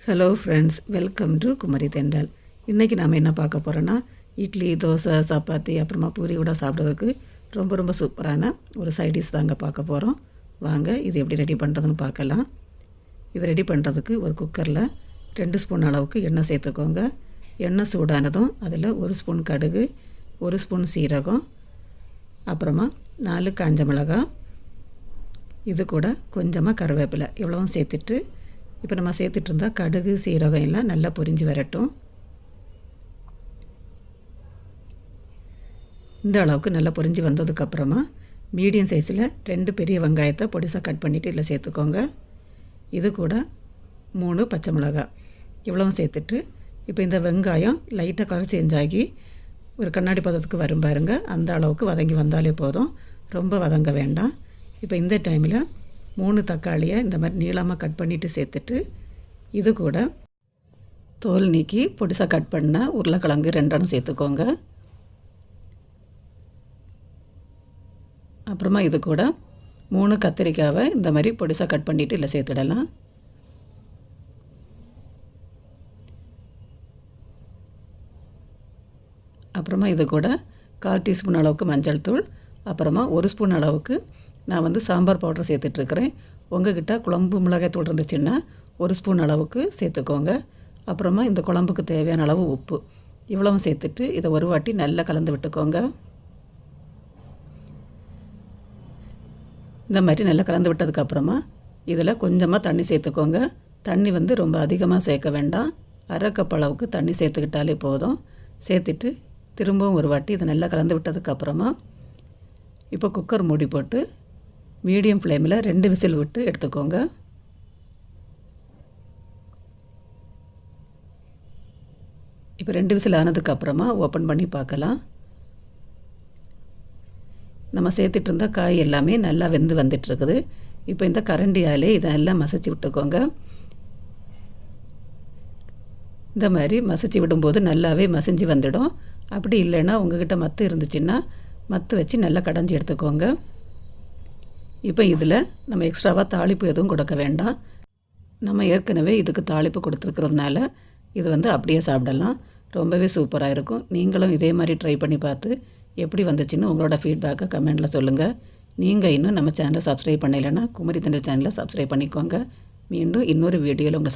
Hello friends, welcome to Kumari தென்றல். இன்றைக்கி நாம் என்ன பார்க்க போகிறோன்னா, இட்லி, தோசை, சப்பாத்தி, அப்புறமா பூரியோட சாப்பிட்றதுக்கு ரொம்ப ரொம்ப சூப்பரான ஒரு சைடிஷ் தாங்க பார்க்க போகிறோம். வாங்க இது எப்படி ரெடி பண்ணுறதுன்னு பார்க்கலாம். இது ரெடி பண்ணுறதுக்கு ஒரு குக்கரில் 2 ஸ்பூன் அளவுக்கு எண்ணெய் சேர்த்துக்கோங்க. எண்ணெய் சூடானதும் அதில் 1 ஸ்பூன் கடுகு, 1 ஸ்பூன் சீரகம், அப்புறமா 4 காஞ்ச மிளகாய், இது கூட கொஞ்சமாக கருவேப்பிலை இவ்வளவும் சேர்த்துட்டு இப்போ நம்ம சேர்த்துட்டு இருந்தால் கடுகு சீரகம் எல்லாம் நல்லா பொரிஞ்சு வரட்டும். இந்த அளவுக்கு நல்லா பொரிஞ்சு வந்ததுக்கப்புறமா மீடியம் சைஸில் 2 பெரிய வெங்காயத்தை பொடிசாக கட் பண்ணிவிட்டு இதில் சேர்த்துக்கோங்க. இது கூட 3 பச்சை மிளகாய் இவ்வளவும் சேர்த்துட்டு இப்போ இந்த வெங்காயம் லைட்டாக கலர் சேஞ்ச் ஆகி ஒரு கண்ணாடி பதத்துக்கு வரும் பாருங்க, அந்த அளவுக்கு வதங்கி வந்தாலே போதும், ரொம்ப வதங்க வேண்டாம். இப்போ இந்த டைமில் 3 தக்காளியை இந்த மாதிரி நீளமாக கட் பண்ணிவிட்டு சேர்த்துட்டு இது கூட தோல் நீக்கி பொடிசாக கட் பண்ண உருளைக்கிழங்கு 2 சேர்த்துக்கோங்க. அப்புறமா இது கூட 3 கத்திரிக்காவை இந்த மாதிரி பொடிசாக கட் பண்ணிவிட்டு இதில் சேர்த்துடலாம். அப்புறமா இது கூட 1/4 டீஸ்பூன் அளவுக்கு மஞ்சள் தூள், அப்புறமா 1 ஸ்பூன் அளவுக்கு நான் சாம்பார் பவுடர் சேர்த்துட்ருக்கிறேன். உங்கள்கிட்ட குழம்பு மிளகாய் தூள் இருந்துச்சுன்னா 1 ஸ்பூன் அளவுக்கு சேர்த்துக்கோங்க. அப்புறமா இந்த குழம்புக்கு தேவையான அளவு உப்பு இவ்வளவும் சேர்த்துட்டு இதை ஒரு வாட்டி நல்லா கலந்து விட்டுக்கோங்க. இந்த மாதிரி நல்லா கலந்து விட்டதுக்கப்புறமா இதில் கொஞ்சமாக தண்ணி சேர்த்துக்கோங்க. தண்ணி ரொம்ப அதிகமாக சேர்க்க வேண்டாம், 1/2 கப் அளவுக்கு தண்ணி சேர்த்துக்கிட்டாலே போதும். சேர்த்துட்டு திரும்பவும் ஒரு வாட்டி இதை நல்லா கலந்து விட்டதுக்கப்புறமா இப்போ குக்கர் மூடி போட்டு மீடியம் ஃப்ளேமில் 2 விசில் விட்டு எடுத்துக்கோங்க. இப்போ 2 விசில் ஆனதுக்கப்புறமா ஓப்பன் பண்ணி பார்க்கலாம். நம்ம சேர்த்துட்டு இருந்த காய் எல்லாமே நல்லா வெந்து வந்துட்டுருக்குது. இப்போ இந்த கரண்டியாலே இதெல்லாம் மசிச்சு விட்டுக்கோங்க. இந்த மாதிரி மசிச்சு விடும்போது நல்லாவே மசிஞ்சு வந்துடும். அப்படி இல்லைன்னா உங்கள்கிட்ட மத்து இருந்துச்சுன்னா மத்து வச்சு நல்லா கடைஞ்சி எடுத்துக்கோங்க. இப்போ இதில் நம்ம எக்ஸ்ட்ராவாக தாளிப்பு எதுவும் கொடுக்க வேண்டாம். நம்ம ஏற்கனவே இதுக்கு தாளிப்பு கொடுத்துருக்கிறதுனால இது அப்படியே சாப்பிடலாம். ரொம்பவே சூப்பராக இருக்கும். நீங்களும் இதே மாதிரி ட்ரை பண்ணி பார்த்து எப்படி வந்துச்சுன்னு உங்களோட ஃபீட்பேக்கை கமெண்டில் சொல்லுங்கள். நீங்கள் இன்னும் நம்ம சேனலை சப்ஸ்கிரைப் பண்ணலைன்னா குமரி தென்றல் சேனலை சப்ஸ்கிரைப் பண்ணிக்கோங்க. மீண்டும் இன்னொரு வீடியோவில் உங்களை